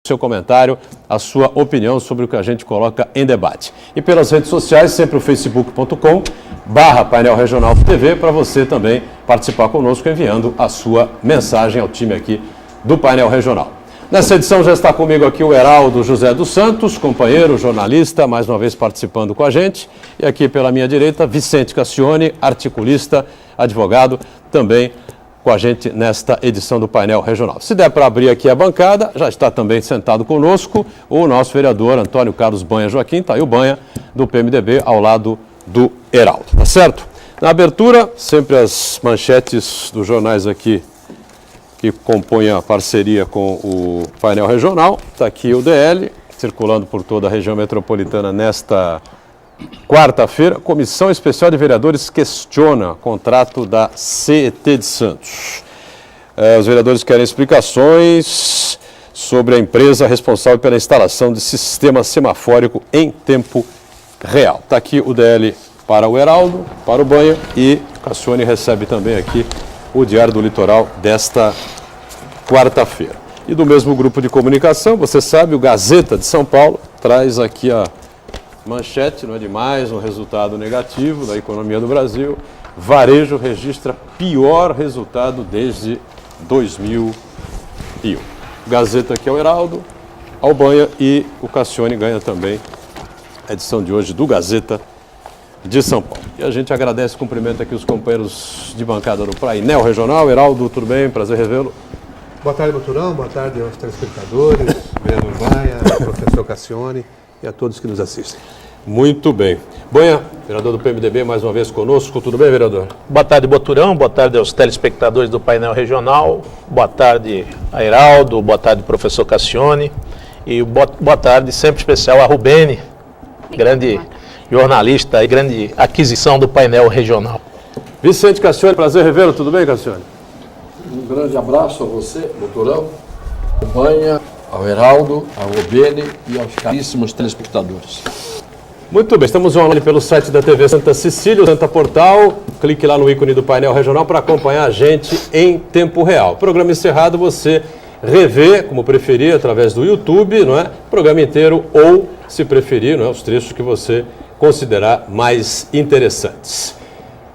seu comentário, a sua opinião sobre o que a gente coloca em debate. E pelas redes sociais, sempre o facebook.com/Painel Regional TV, para você também participar conosco enviando a sua mensagem ao time aqui do Painel Regional. Nessa edição já está comigo aqui o Heraldo José dos Santos, companheiro, jornalista, mais uma vez participando com a gente. E aqui pela minha direita, Vicente Cassione, articulista, advogado, também com a gente nesta edição do Painel Regional. Se der para abrir aqui a bancada, já está também sentado conosco o nosso vereador Antônio Carlos Banha Joaquim, está aí o Banha do PMDB ao lado do Heraldo, tá certo? Na abertura, sempre as manchetes dos jornais aqui que compõem a parceria com o Painel Regional. Está aqui o DL, circulando por toda a região metropolitana nesta quarta-feira. Comissão Especial de Vereadores questiona contrato da CET de Santos. Os vereadores querem explicações sobre a empresa responsável pela instalação de sistema semafórico em tempo real. Está aqui o DL para o Heraldo, para o Banha, e o Cassione recebe também aqui o Diário do Litoral desta quarta-feira. E do mesmo grupo de comunicação, você sabe, o Gazeta de São Paulo traz aqui a manchete, não é demais, um resultado negativo da economia do Brasil. Varejo registra pior resultado desde 2001. O Gazeta aqui é o Heraldo, ao Banha, e o Cassione ganha também a edição de hoje do Gazeta de São Paulo. E a gente agradece e cumprimenta aqui os companheiros de bancada do Painel Regional. Heraldo, tudo bem? Prazer revê-lo. Boa tarde, Boturão. Boa tarde aos telespectadores, vereador Banha, professor Cassione e a todos que nos assistem. Muito bem. Banha, vereador do PMDB, mais uma vez conosco. Tudo bem, vereador? Boa tarde, Boturão. Boa tarde aos telespectadores do Painel Regional. Boa tarde a Heraldo. Boa tarde, professor Cassione. E boa tarde, sempre especial, a Rubene, grande jornalista e grande aquisição do Painel Regional. Vicente Cassione, prazer revê-lo. Tudo bem, Cassione? Um grande abraço a você, Boturão, ao Banha, ao Heraldo, ao Rubene e aos caríssimos telespectadores. Muito bem, estamos online pelo site da TV Santa Cecília, o Santa Portal. Clique lá no ícone do Painel Regional para acompanhar a gente em tempo real. Programa encerrado, você revê, como preferir, através do YouTube, não é? Programa inteiro ou, se preferir, não é? Os trechos que você considerar mais interessantes.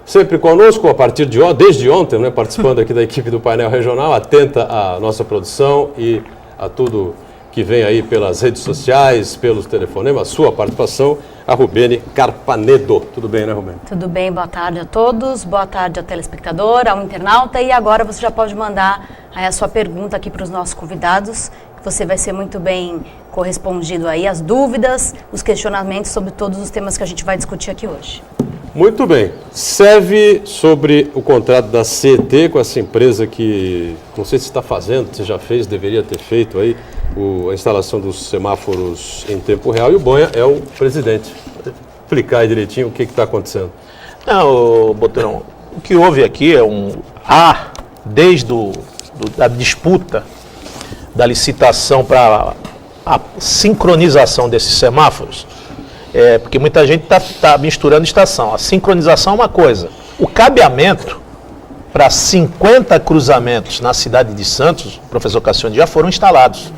Sempre conosco, a partir de ontem, desde ontem, né? Participando aqui da equipe do Painel Regional, atenta à nossa produção e a tudo que vem aí pelas redes sociais, pelos telefonemas, a sua participação, a Rubene Carpanedo. Tudo bem, né, Rubene? Tudo bem, boa tarde a todos, boa tarde ao telespectador, ao internauta, e agora você já pode mandar aí a sua pergunta aqui para os nossos convidados, que você vai ser muito bem correspondido aí, as dúvidas, os questionamentos sobre todos os temas que a gente vai discutir aqui hoje. Muito bem. Serve sobre o contrato da CET com essa empresa que, não sei se está fazendo, se já fez, deveria ter feito aí, a instalação dos semáforos em tempo real, e o Banha é o presidente. Pode explicar aí direitinho o que está acontecendo. Não, Boturão, o que houve aqui é desde a disputa da licitação para a sincronização desses semáforos, porque muita gente está misturando estação. A sincronização é uma coisa. O cabeamento para 50 cruzamentos na cidade de Santos, professor Cassione, já foram instalados.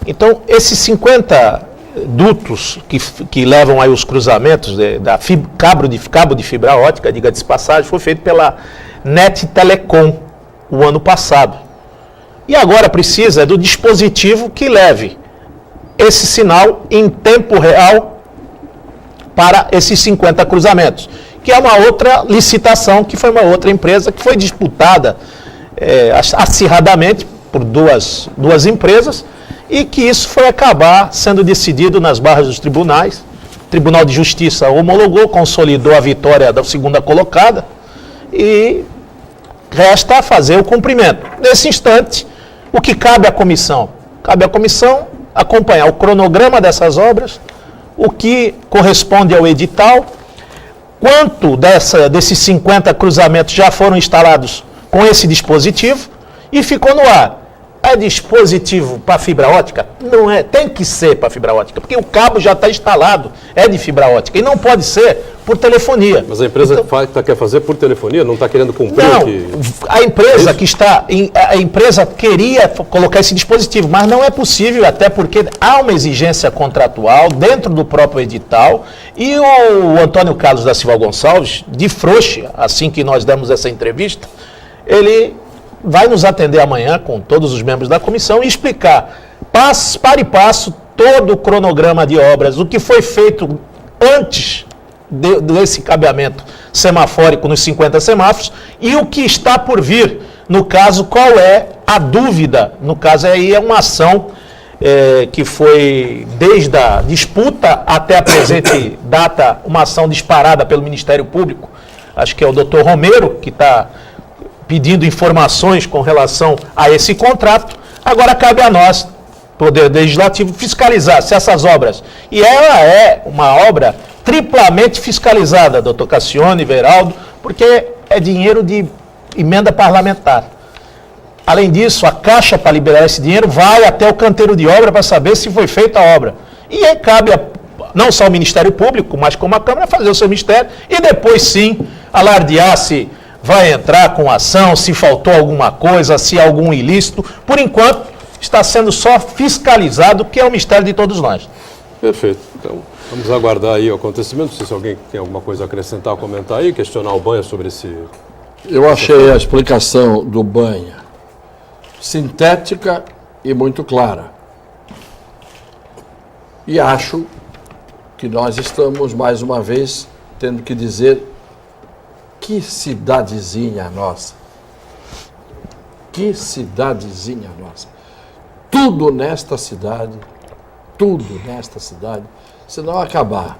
Então, esses 50 dutos que levam aí os cruzamentos cabo de fibra ótica, diga de passagem, foi feito pela NET Telecom o ano passado. E agora precisa do dispositivo que leve esse sinal em tempo real para esses 50 cruzamentos, que é uma outra licitação, que foi uma outra empresa que foi disputada acirradamente por duas empresas, e que isso foi acabar sendo decidido nas barras dos tribunais. O Tribunal de Justiça homologou, consolidou a vitória da segunda colocada, e resta fazer o cumprimento. Nesse instante, o que cabe à comissão? Cabe à comissão acompanhar o cronograma dessas obras, o que corresponde ao edital, quanto desses 50 cruzamentos já foram instalados com esse dispositivo e ficou no ar. É dispositivo para fibra ótica? Não é, tem que ser para fibra ótica, porque o cabo já está instalado, é de fibra ótica, e não pode ser por telefonia. Mas a empresa quer fazer por telefonia, não está querendo cumprir Não, aqui. a empresa a empresa queria colocar esse dispositivo, mas não é possível, até porque há uma exigência contratual dentro do próprio edital, e o Antônio Carlos da Silva Gonçalves, de frouxa, assim que nós demos essa entrevista, ele vai nos atender amanhã com todos os membros da comissão e explicar, passo para passo, todo o cronograma de obras, o que foi feito antes desse cabeamento semafórico nos 50 semáforos e o que está por vir. No caso, qual é a dúvida? No caso, aí é uma ação que foi, desde a disputa até a presente data, uma ação disparada pelo Ministério Público. Acho que é o doutor Romero que está pedindo informações com relação a esse contrato. Agora cabe a nós, Poder Legislativo, fiscalizar se essas obras, e ela é uma obra triplamente fiscalizada, doutor Cassione, Veraldo, porque é dinheiro de emenda parlamentar. Além disso, a Caixa, para liberar esse dinheiro, vai até o canteiro de obra para saber se foi feita a obra. E aí cabe não só ao Ministério Público, mas como a Câmara, fazer o seu mistério e depois sim alardear se vai entrar com ação, se faltou alguma coisa, se há algum ilícito. Por enquanto, está sendo só fiscalizado, que é o mistério de todos nós. Perfeito. Então, vamos aguardar aí o acontecimento. Não sei se alguém tem alguma coisa a acrescentar, comentar aí, questionar o Banha sobre esse... Eu achei a explicação do Banha sintética e muito clara. E acho que nós estamos, mais uma vez, tendo que dizer que cidadezinha nossa. Que cidadezinha nossa. Tudo nesta cidade, se não acabar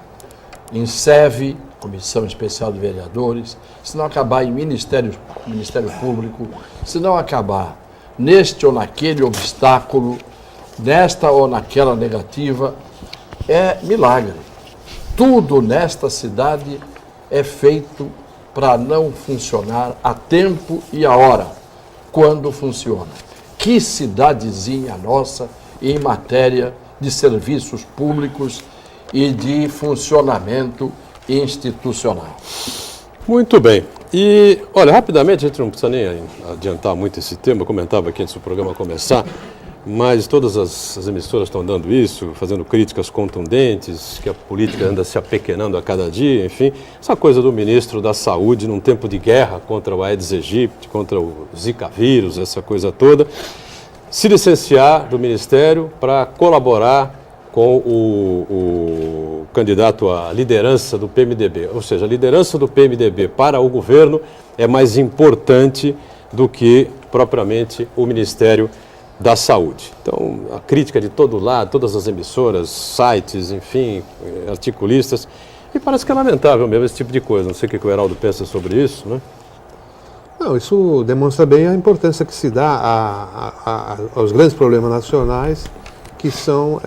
em SEV, Comissão Especial de Vereadores, se não acabar em Ministério Público, se não acabar neste ou naquele obstáculo, nesta ou naquela negativa, é milagre. Tudo nesta cidade é feito para não funcionar a tempo e a hora, quando funciona. Que cidadezinha nossa em matéria de serviços públicos e de funcionamento institucional. Muito bem. E, olha, rapidamente, a gente não precisa nem adiantar muito esse tema, eu comentava aqui antes do programa começar, mas todas as emissoras estão dando isso, fazendo críticas contundentes, que a política anda se apequenando a cada dia, enfim. Essa coisa do ministro da Saúde num tempo de guerra contra o Aedes aegypti, contra o Zika vírus, essa coisa toda, se licenciar do Ministério para colaborar com o candidato à liderança do PMDB. Ou seja, a liderança do PMDB para o governo é mais importante do que propriamente o Ministério da Saúde. Então, a crítica de todo lado, todas as emissoras, sites, enfim, articulistas, e parece que é lamentável mesmo esse tipo de coisa. Não sei o que o Heraldo pensa sobre isso, né? Não, isso demonstra bem a importância que se dá aos grandes problemas nacionais que são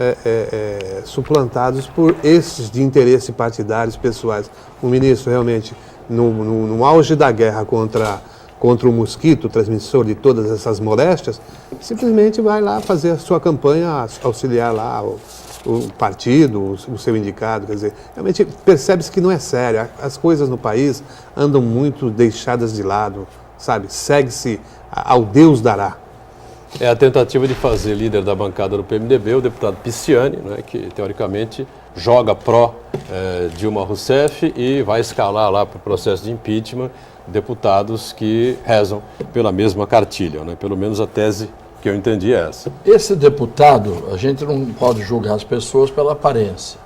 suplantados por esses de interesse partidários pessoais. O ministro realmente, no auge da guerra contra o mosquito, transmissor de todas essas moléstias, simplesmente vai lá fazer a sua campanha, auxiliar lá o partido, o seu indicado, quer dizer, realmente percebe-se que não é sério, as coisas no país andam muito deixadas de lado, sabe, segue-se ao Deus dará. É a tentativa de fazer líder da bancada do PMDB o deputado Pisciani, né, que teoricamente joga pró-Dilma Rousseff e vai escalar lá para o processo de impeachment deputados que rezam pela mesma cartilha, né? Pelo menos a tese que eu entendi é essa. Esse deputado, a gente não pode julgar as pessoas pela aparência,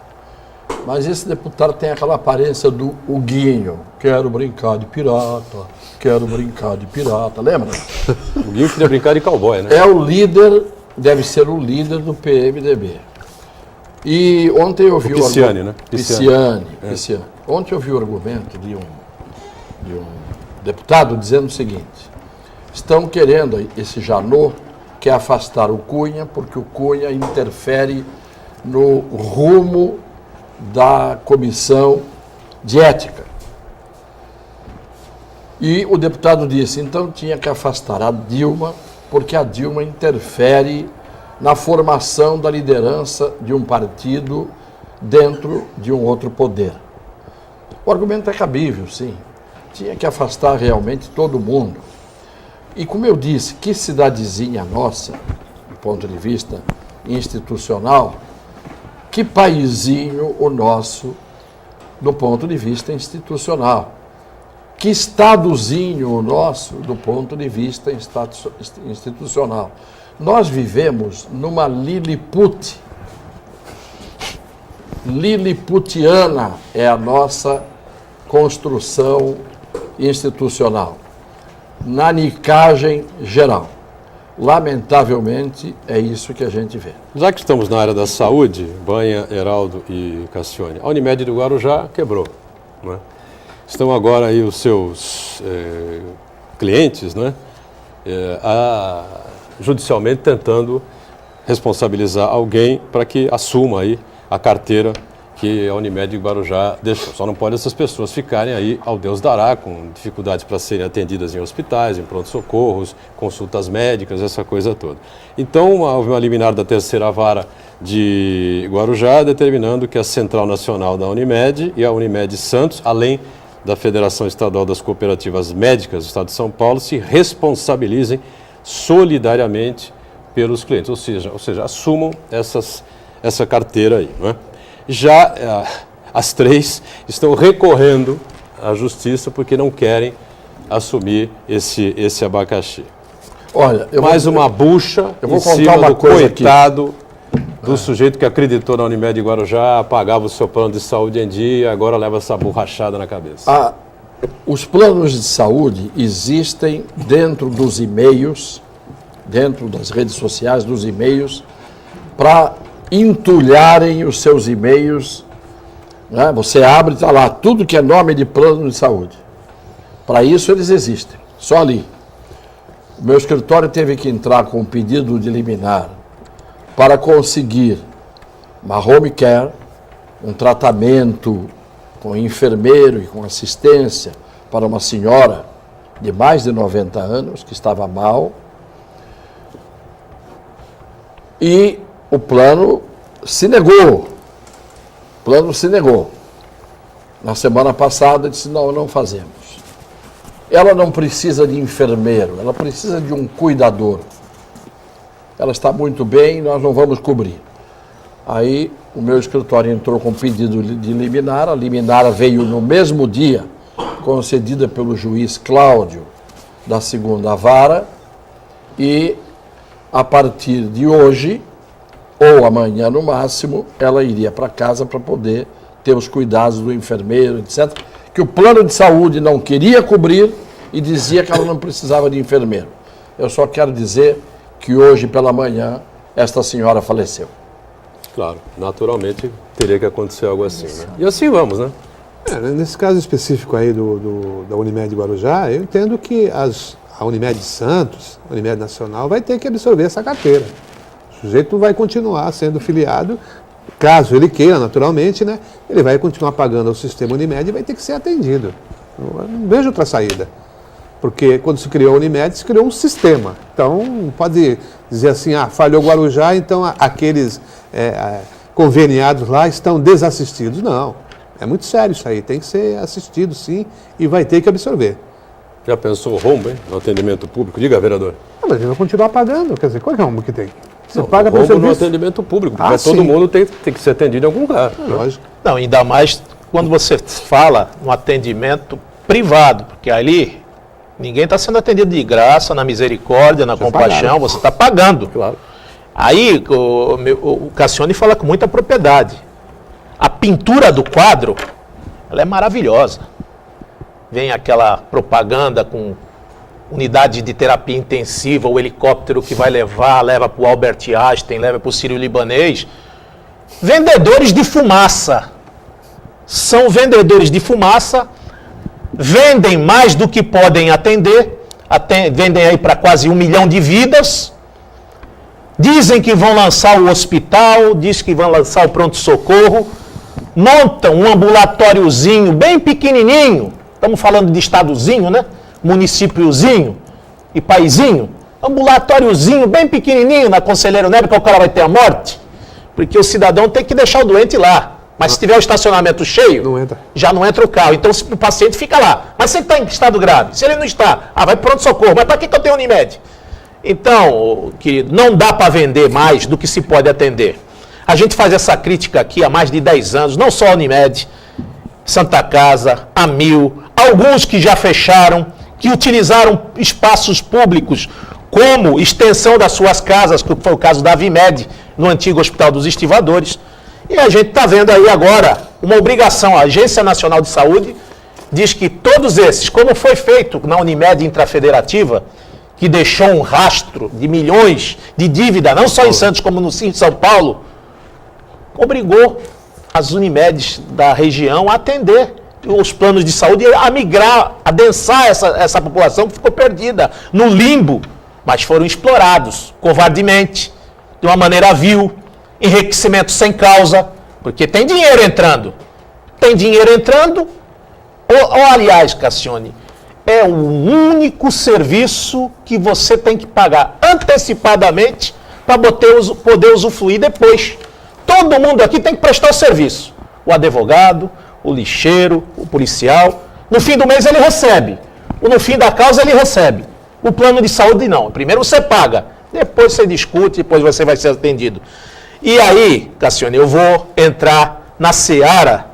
mas esse deputado tem aquela aparência do Huguinho, quero brincar de pirata, lembra? O Guinho queria brincar de cowboy, né? É o líder, deve ser o líder do PMDB. E ontem eu vi o Pisciani, né? Pisciani. Ontem eu vi o argumento de um deputado dizendo o seguinte: estão querendo, esse Janot quer afastar o Cunha porque o Cunha interfere no rumo da comissão de ética. E o deputado disse, então tinha que afastar a Dilma, porque a Dilma interfere na formação da liderança de um partido dentro de um outro poder. O argumento é cabível, sim. Tinha que afastar realmente todo mundo. E como eu disse, que cidadezinha nossa, do ponto de vista institucional, que paizinho o nosso, do ponto de vista institucional. Que estadozinho o nosso, do ponto de vista institucional. Nós vivemos numa Lilliput. Lilliputiana é a nossa construção institucional. Nanicagem geral. Lamentavelmente, é isso que a gente vê. Já que estamos na área da saúde, Banha, Heraldo e Cassione, a Unimed do Guarujá quebrou, não é? Estão agora aí os seus clientes, né, judicialmente tentando responsabilizar alguém para que assuma aí a carteira que a Unimed do Guarujá deixou. Só não pode essas pessoas ficarem aí ao Deus dará, com dificuldades para serem atendidas em hospitais, em pronto-socorros, consultas médicas, essa coisa toda. Então, houve uma liminar da terceira vara de Guarujá determinando que a Central Nacional da Unimed e a Unimed Santos, além da Federação Estadual das Cooperativas Médicas do Estado de São Paulo, se responsabilizem solidariamente pelos clientes, ou seja, assumam essa carteira aí, não é? Já as três estão recorrendo à justiça porque não querem assumir esse abacaxi. Olha, uma bucha em cima contar uma do coisa coitado do sujeito que acreditou na Unimed de Guarujá, pagava o seu plano de saúde em dia, agora leva essa borrachada na cabeça. Os planos de saúde existem dentro dos e-mails, dentro das redes sociais, dos e-mails, para entulharem os seus e-mails, né? Você abre e está lá, tudo que é nome de plano de saúde. Para isso eles existem, só ali. O meu escritório teve que entrar com um pedido de liminar para conseguir uma home care, um tratamento com enfermeiro e com assistência para uma senhora de mais de 90 anos que estava mal. E o plano se negou. O plano se negou. Na semana passada disse, não fazemos. Ela não precisa de enfermeiro, ela precisa de um cuidador. Ela está muito bem, nós não vamos cobrir. Aí o meu escritório entrou com pedido de liminar, a liminar veio no mesmo dia, concedida pelo juiz Cláudio, da segunda vara, e a partir de hoje, ou amanhã no máximo, ela iria para casa para poder ter os cuidados do enfermeiro, etc., que o plano de saúde não queria cobrir e dizia que ela não precisava de enfermeiro. Eu só quero dizer que hoje pela manhã esta senhora faleceu. Claro, naturalmente teria que acontecer algo assim, né? E assim vamos, né? Nesse caso específico aí da Unimed Guarujá, eu entendo que a Unimed Santos, a Unimed Nacional, vai ter que absorver essa carteira. O sujeito vai continuar sendo filiado, caso ele queira, naturalmente, né? Ele vai continuar pagando ao sistema Unimed e vai ter que ser atendido. Eu não vejo outra saída. Porque quando se criou a Unimed, se criou um sistema. Então, não pode dizer assim, falhou Guarujá, então aqueles conveniados lá estão desassistidos. Não, é muito sério isso aí, tem que ser assistido sim e vai ter que absorver. Já pensou o rombo, hein, no atendimento público? Diga, vereador. Mas ele vai continuar pagando, quer dizer, qual é o rombo que tem? Você Não, paga pelo rombo no serviço. atendimento público, porque todo sim. mundo tem que ser atendido em algum lugar. Lógico. Não, ainda mais quando você fala no atendimento privado, porque ali ninguém está sendo atendido de graça, na misericórdia, na compaixão, pagaram. você está pagando. Claro. Aí o Cassione fala com muita propriedade. A pintura do quadro, ela é maravilhosa. Vem aquela propaganda com unidade de terapia intensiva, o helicóptero que vai leva para o Albert Einstein, leva para o Sírio-Libanês. Vendedores de fumaça. São vendedores de fumaça, vendem mais do que podem atender, vendem aí para quase 1 milhão de vidas, dizem que vão lançar o hospital, dizem que vão lançar o pronto-socorro, montam um ambulatóriozinho bem pequenininho, estamos falando de estadozinho, né? Municípiozinho e paizinho, ambulatóriozinho bem pequenininho na Conselheiro Neves, que o cara vai ter a morte, porque o cidadão tem que deixar o doente lá. Mas se tiver o estacionamento cheio, Não entra. já não entra o carro. Então o paciente fica lá. Mas se ele está em estado grave, se ele não está, vai para pronto-socorro. Mas para que eu tenho Unimed? Então, querido, não dá para vender mais do que se pode atender. A gente faz essa crítica aqui há mais de 10 anos, não só a Unimed, Santa Casa, a Mil, alguns que já fecharam, que utilizaram espaços públicos como extensão das suas casas, que foi o caso da Vimed, no antigo Hospital dos Estivadores. E a gente está vendo aí agora uma obrigação, a Agência Nacional de Saúde diz que todos esses, como foi feito na Unimed intrafederativa, que deixou um rastro de milhões de dívida, não só em Santos como no Sim de São Paulo, obrigou as Unimedes da região a atender os planos de saúde, a migrar, a adensar essa população que ficou perdida no limbo, mas foram explorados covardemente, de uma maneira vil, enriquecimento sem causa, porque tem dinheiro entrando. Tem dinheiro entrando, ou aliás, Cassione, é o único serviço que você tem que pagar antecipadamente para poder usufruir depois. Todo mundo aqui tem que prestar o serviço. O advogado, o lixeiro, o policial. No fim do mês ele recebe. No fim da causa ele recebe. O plano de saúde não. Primeiro você paga, depois você discute, depois você vai ser atendido. E aí, Cassione, eu vou entrar na seara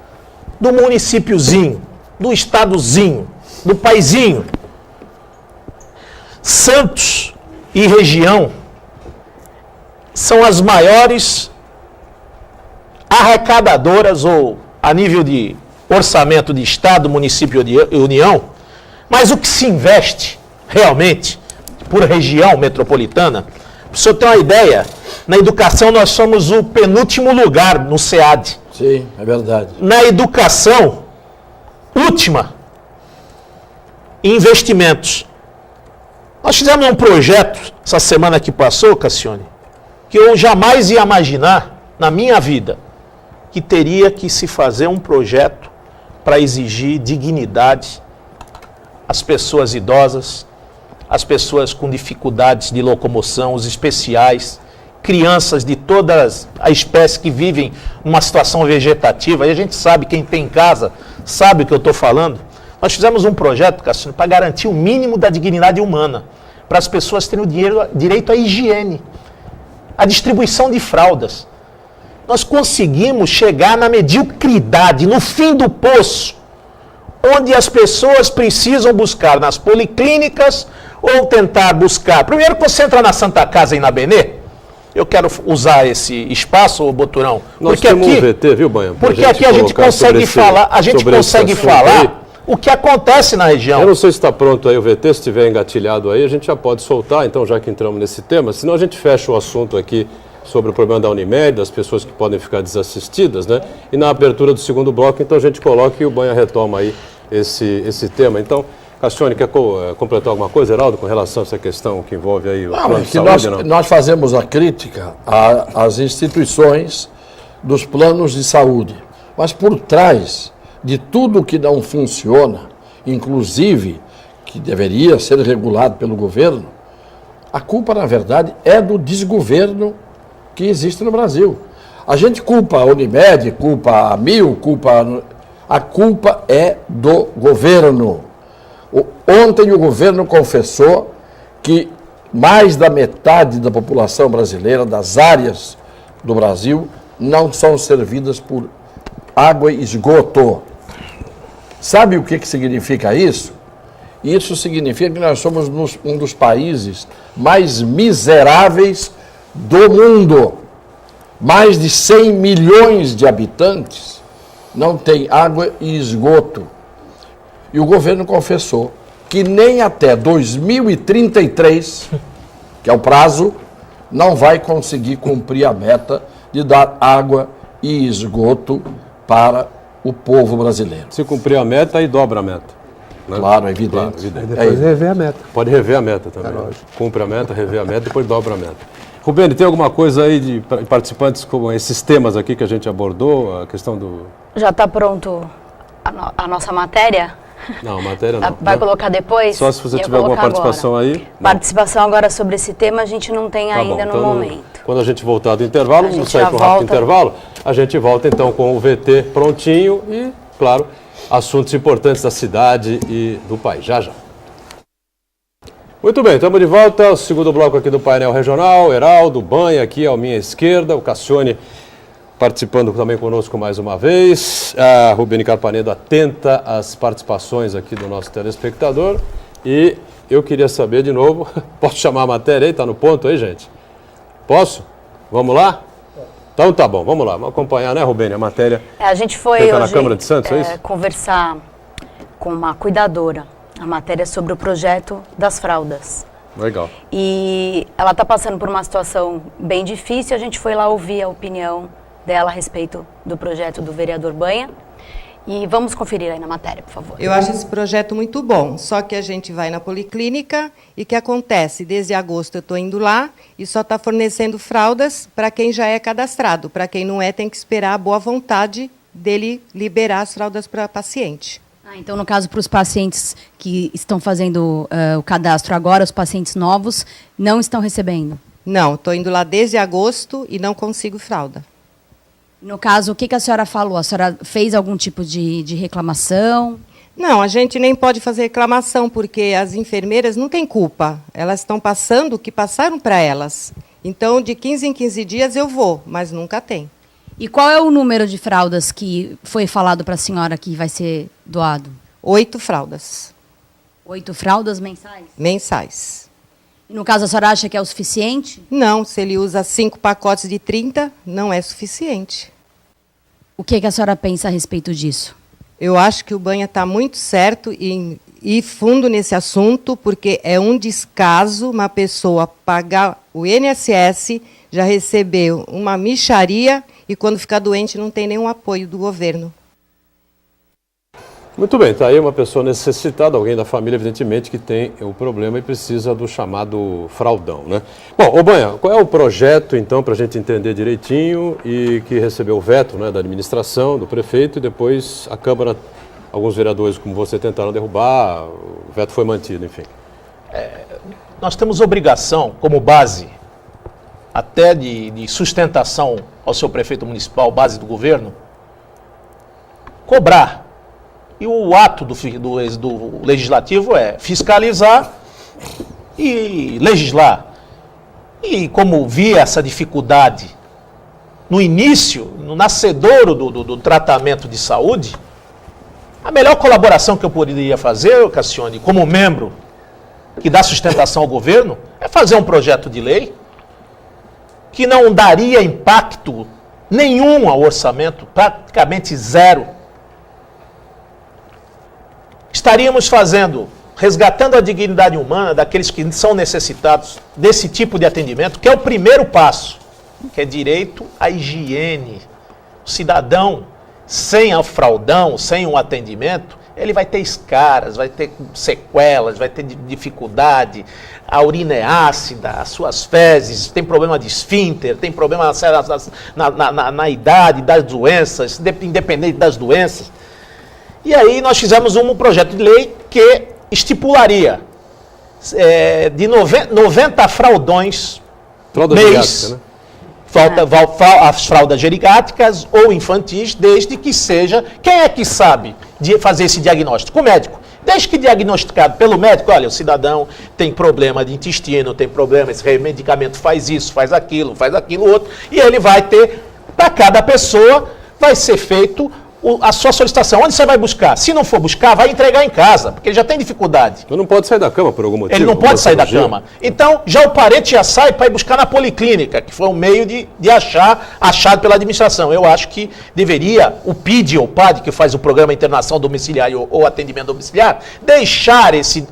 do municípiozinho, do estadozinho, do paizinho. Santos e região são as maiores arrecadadoras, ou a nível de orçamento de Estado, município e União, mas o que se investe realmente por região metropolitana, para o senhor ter uma ideia, na educação nós somos o penúltimo lugar no SEAD. Sim, é verdade. Na educação, última, investimentos. Nós fizemos um projeto essa semana que passou, Cassione, que eu jamais ia imaginar na minha vida que teria que se fazer um projeto para exigir dignidade às pessoas idosas, às pessoas com dificuldades de locomoção, os especiais, crianças de toda a espécie que vivem numa situação vegetativa. E a gente sabe, quem tem em casa, sabe o que eu estou falando. Nós fizemos um projeto, Cassiano, para garantir o mínimo da dignidade humana, para as pessoas terem o direito à higiene, à distribuição de fraldas. Nós conseguimos chegar na mediocridade, no fim do poço, onde as pessoas precisam buscar nas policlínicas ou tentar buscar. Primeiro que você entra na Santa Casa e na Benê, eu quero usar esse espaço, Boturão, Nós porque temos aqui, um VT, viu, Banha? porque aqui a gente consegue falar, o que acontece na região. Eu não sei se está pronto aí o VT, se estiver engatilhado aí, a gente já pode soltar, então, já que entramos nesse tema, senão a gente fecha o assunto aqui sobre o problema da Unimed, das pessoas que podem ficar desassistidas, né? E na abertura do segundo bloco, então, a gente coloca e o Banha retoma aí esse tema. Então, Cassione, quer completar alguma coisa, Heraldo, com relação a essa questão que envolve aí o plano de saúde? Nós fazemos a crítica às instituições dos planos de saúde, mas por trás de tudo que não funciona, inclusive que deveria ser regulado pelo governo, a culpa, na verdade, é do desgoverno que existe no Brasil. A gente culpa a Unimed, culpa a Mil, a culpa é do governo. Ontem o governo confessou que mais da metade da população brasileira, das áreas do Brasil, não são servidas por água e esgoto. Sabe o que significa isso? Isso significa que nós somos um dos países mais miseráveis do mundo. Mais de 100 milhões de habitantes não têm água e esgoto. E o governo confessou que nem até 2033, que é o prazo, não vai conseguir cumprir a meta de dar água e esgoto para o povo brasileiro. Se cumprir a meta, aí dobra a meta. Né? Claro, é evidente. Claro, evidente. Aí depois rever a meta. Pode rever a meta também. Cumpre a meta, rever a meta, depois dobra a meta. Rubene, tem alguma coisa aí de participantes com esses temas aqui que a gente abordou? A questão do... Já está pronto a nossa matéria? Não, matéria não. Vai colocar depois? Só se você tiver alguma participação agora. aí. Não. Participação agora sobre esse tema a gente não tem ainda no momento. Quando a gente voltar do intervalo, vamos sair para um rápido volta. intervalo, a gente volta então com o VT prontinho e, claro, assuntos importantes da cidade e do país. Já, já. Muito bem, estamos de volta ao segundo bloco aqui do painel regional. Heraldo, Banha aqui à minha esquerda, o Cassione participando também conosco mais uma vez. A Rubine Carpanedo atenta às participações aqui do nosso telespectador. E eu queria saber de novo, posso chamar a matéria aí? Está no ponto aí, gente? Posso? Vamos lá? Então tá bom, vamos lá, vamos acompanhar, né, Rubene, a matéria. A gente foi Feita hoje na Câmara de Santos, é isso? conversar com uma cuidadora, a matéria sobre o projeto das fraldas. Legal. E ela está passando por uma situação bem difícil, a gente foi lá ouvir a opinião dela a respeito do projeto do vereador Banha. E vamos conferir aí na matéria, por favor. Eu acho esse projeto muito bom, só que a gente vai na policlínica e o que acontece? Desde agosto eu estou indo lá e só está fornecendo fraldas para quem já é cadastrado. Para quem não é, tem que esperar a boa vontade dele liberar as fraldas para paciente. Então, no caso, para os pacientes que estão fazendo o cadastro agora, os pacientes novos, não estão recebendo? Não, estou indo lá desde agosto e não consigo fralda. No caso, o que a senhora falou? A senhora fez algum tipo de reclamação? Não, a gente nem pode fazer reclamação, porque as enfermeiras não têm culpa. Elas estão passando o que passaram para elas. Então, de 15 em 15 dias eu vou, mas nunca tem. E qual é o número de fraldas que foi falado para a senhora que vai ser doado? 8 fraldas. 8 fraldas mensais? Mensais. E no caso, a senhora acha que é o suficiente? Não, se ele usa 5 pacotes de 30, não é suficiente. O que a senhora pensa a respeito disso? Eu acho que o Banha está muito certo em ir fundo nesse assunto, porque é um descaso uma pessoa pagar o INSS, já recebeu uma mixaria e quando ficar doente não tem nenhum apoio do governo. Muito bem, está aí uma pessoa necessitada, alguém da família, evidentemente, que tem o problema e precisa do chamado fraldão, né? Bom, ô Banha, qual é o projeto, então, para a gente entender direitinho e que recebeu o veto, né, da administração, do prefeito e depois a Câmara, alguns vereadores como você tentaram derrubar, o veto foi mantido, enfim. Nós temos obrigação, como base, até de sustentação ao seu prefeito municipal, base do governo, cobrar. E o ato do legislativo é fiscalizar e legislar. E como via essa dificuldade no início, no nascedouro do tratamento de saúde, a melhor colaboração que eu poderia fazer, Cassione, como membro que dá sustentação ao governo, é fazer um projeto de lei que não daria impacto nenhum ao orçamento, praticamente zero. Estaríamos resgatando a dignidade humana daqueles que são necessitados desse tipo de atendimento, que é o primeiro passo, que é direito à higiene. O cidadão, sem o fraldão, sem um atendimento, ele vai ter escaras, vai ter sequelas, vai ter dificuldade, a urina é ácida, as suas fezes, tem problema de esfíncter, tem problema na idade das doenças, independente das doenças. E aí nós fizemos um projeto de lei que estipularia de 90 fraldões mês, né? As fraldas geriátricas ou infantis, desde que seja... Quem é que sabe de fazer esse diagnóstico? O médico. Desde que diagnosticado pelo médico, olha, o cidadão tem problema de intestino, tem problema, esse medicamento faz isso, faz aquilo outro, e ele vai ter, para cada pessoa, vai ser feito a sua solicitação. Onde você vai buscar? Se não for buscar, vai entregar em casa, porque ele já tem dificuldade. Ele não pode sair da cama por algum motivo? Ele não pode sair da cama. Então, já o parente já sai para ir buscar na policlínica, que foi um meio de achado pela administração. Eu acho que deveria, o PID ou PAD, que faz o Programa Internação Domiciliário ou Atendimento Domiciliar, deixar esse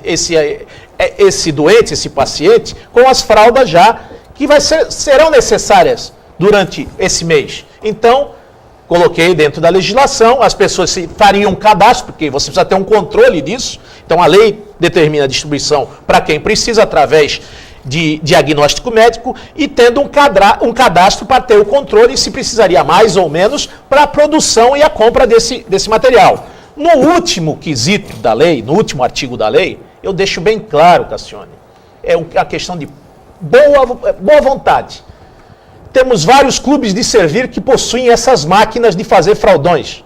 doente, esse paciente, com as fraldas já, que serão necessárias durante esse mês. Então, coloquei dentro da legislação, as pessoas fariam um cadastro, porque você precisa ter um controle disso. Então, a lei determina a distribuição para quem precisa, através de diagnóstico médico, e tendo um cadastro para ter o controle, se precisaria mais ou menos, para a produção e a compra desse material. No último quesito da lei, no último artigo da lei, eu deixo bem claro, Cassione, é a questão de boa vontade. temos vários clubes de servir que possuem essas máquinas de fazer fraudões.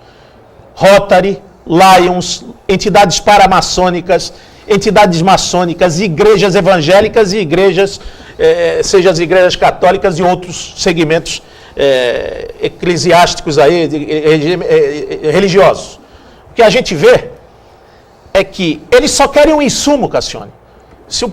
Rotary, Lions, entidades paramaçônicas, entidades maçônicas, igrejas evangélicas e igrejas, seja as igrejas católicas e outros segmentos eclesiásticos aí, religiosos. O que a gente vê é que eles só querem um insumo, Cassione. Se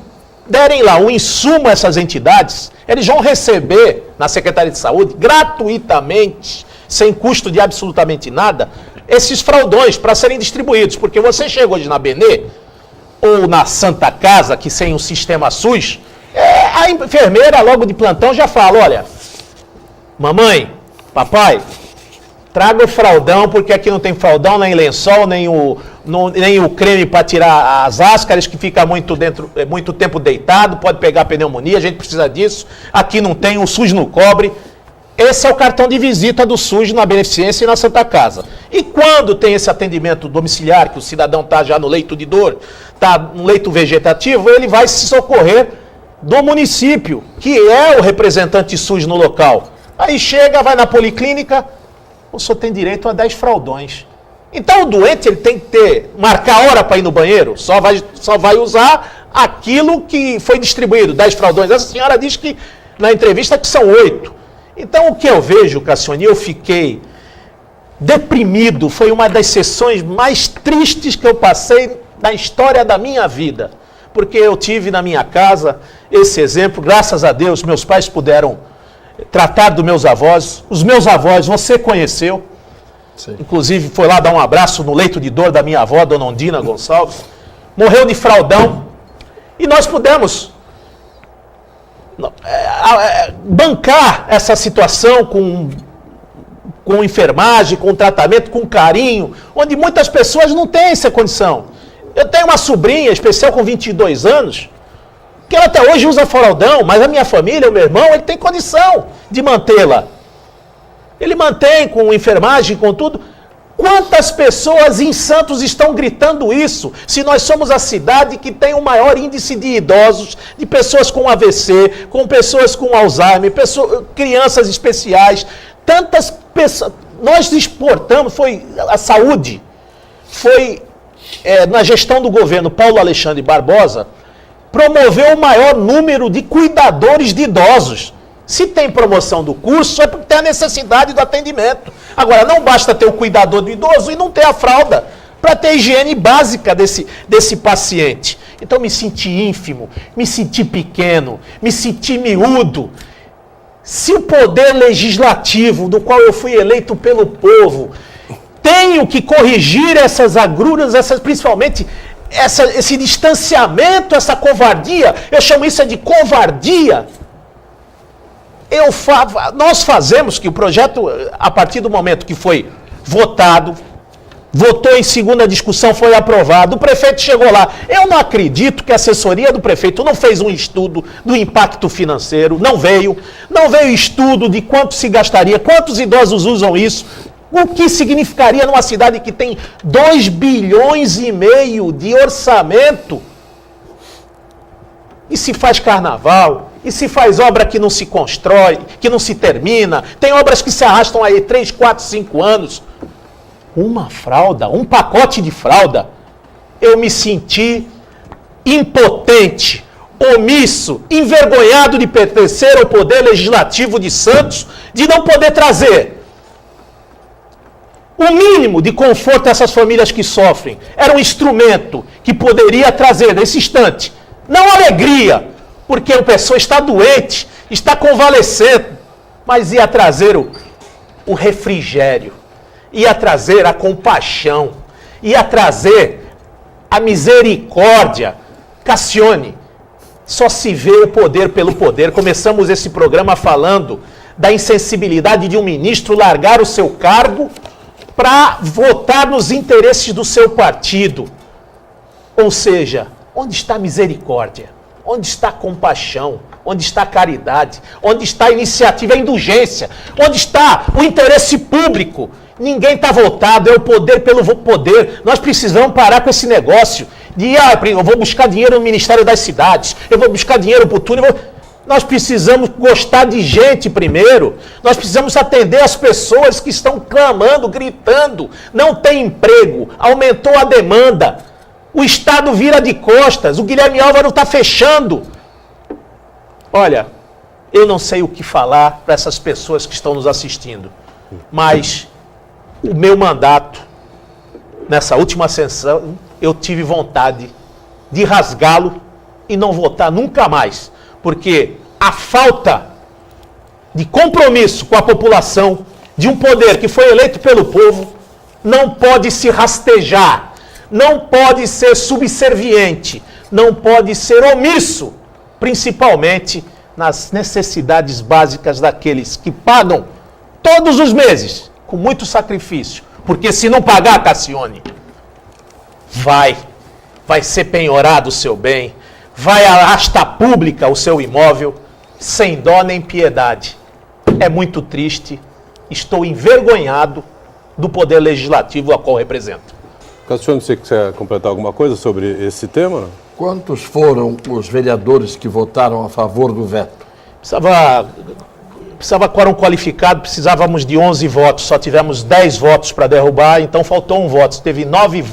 derem lá um insumo a essas entidades, eles vão receber na Secretaria de Saúde, gratuitamente, sem custo de absolutamente nada, esses fraudões para serem distribuídos. Porque você chega hoje na Benê, ou na Santa Casa, que sem um sistema SUS, a enfermeira logo de plantão já fala, olha, mamãe, papai, traga o fraldão, porque aqui não tem fraldão, nem lençol, nem o creme para tirar as áscaras, que fica muito tempo deitado, pode pegar pneumonia, a gente precisa disso. Aqui não tem, o SUS não cobre. Esse é o cartão de visita do SUS na Beneficência e na Santa Casa. E quando tem esse atendimento domiciliar, que o cidadão está já no leito de dor, está no leito vegetativo, ele vai se socorrer do município, que é o representante SUS no local. Aí chega, vai na policlínica, o senhor tem direito a 10 fraldões. Então o doente ele tem que marcar hora para ir no banheiro, só vai usar aquilo que foi distribuído, 10 fraldões. Essa senhora diz que na entrevista que são 8. Então o que eu vejo, Cassione, eu fiquei deprimido, foi uma das sessões mais tristes que eu passei na história da minha vida. Porque eu tive na minha casa esse exemplo, graças a Deus, meus pais puderam tratar dos meus avós. Os meus avós, você conheceu. Sim. Inclusive foi lá dar um abraço no leito de dor da minha avó, Dona Ondina Gonçalves. Morreu de fraldão. E nós pudemos bancar essa situação com enfermagem, com tratamento, com carinho, onde muitas pessoas não têm essa condição. Eu tenho uma sobrinha especial com 22 anos, que ela até hoje usa fraldão, mas a minha família, o meu irmão, ele tem condição de mantê-la. Ele mantém com enfermagem, com tudo. Quantas pessoas em Santos estão gritando isso? Se nós somos a cidade que tem o maior índice de idosos, de pessoas com AVC, com pessoas com Alzheimer, crianças especiais, tantas pessoas. Nós exportamos, foi a saúde, foi na gestão do governo Paulo Alexandre Barbosa, promoveu o maior número de cuidadores de idosos. Se tem promoção do curso, é porque tem a necessidade do atendimento. Agora, não basta ter o cuidador do idoso e não ter a fralda para ter a higiene básica desse paciente. Então, me senti ínfimo, me senti pequeno, me senti miúdo. Se o poder legislativo, do qual eu fui eleito pelo povo, tenho que corrigir essas agruras, principalmente esse distanciamento, essa covardia, eu chamo isso de covardia. Nós fazemos que o projeto, a partir do momento que foi votou em segunda discussão, foi aprovado, o prefeito chegou lá. Eu não acredito que a assessoria do prefeito não fez um estudo do impacto financeiro, não veio estudo de quanto se gastaria, quantos idosos usam isso, o que significaria numa cidade que tem 2,5 bilhões de orçamento, e se faz carnaval, e se faz obra que não se constrói, que não se termina, tem obras que se arrastam aí 3, 4, 5 anos. Uma fralda, um pacote de fralda, eu me senti impotente, omisso, envergonhado de pertencer ao Poder Legislativo de Santos, de não poder trazer o mínimo de conforto a essas famílias que sofrem. Era um instrumento que poderia trazer nesse instante, não alegria, porque a pessoa está doente, está convalescendo, mas ia trazer o refrigério, ia trazer a compaixão, ia trazer a misericórdia. Cassione, só se vê o poder pelo poder. Começamos esse programa falando da insensibilidade de um ministro largar o seu cargo para votar nos interesses do seu partido. Ou seja, onde está a misericórdia? Onde está a compaixão? Onde está a caridade? Onde está a iniciativa, a indulgência? Onde está o interesse público? Ninguém está voltado, é o poder pelo poder. Nós precisamos parar com esse negócio de eu vou buscar dinheiro no Ministério das Cidades, eu vou buscar dinheiro para o túnel. Nós precisamos gostar de gente primeiro. Nós precisamos atender as pessoas que estão clamando, gritando. Não tem emprego, aumentou a demanda. O Estado vira de costas, o Guilherme Álvaro está fechando. Olha, eu não sei o que falar para essas pessoas que estão nos assistindo, mas o meu mandato, nessa última sessão, eu tive vontade de rasgá-lo e não votar nunca mais, porque a falta de compromisso com a população, de um poder que foi eleito pelo povo, não pode se rastejar, não pode ser subserviente, não pode ser omisso, principalmente nas necessidades básicas daqueles que pagam todos os meses, com muito sacrifício. Porque se não pagar, Cassione, vai ser penhorado o seu bem, vai à asta pública o seu imóvel, sem dó nem piedade. É muito triste, estou envergonhado do poder legislativo a qual represento. Cassione, você quer completar alguma coisa sobre esse tema? Não? Quantos foram os vereadores que votaram a favor do veto? Precisava quórum qualificado, precisávamos de 11 votos, só tivemos 10 votos para derrubar, então faltou um voto. Teve 9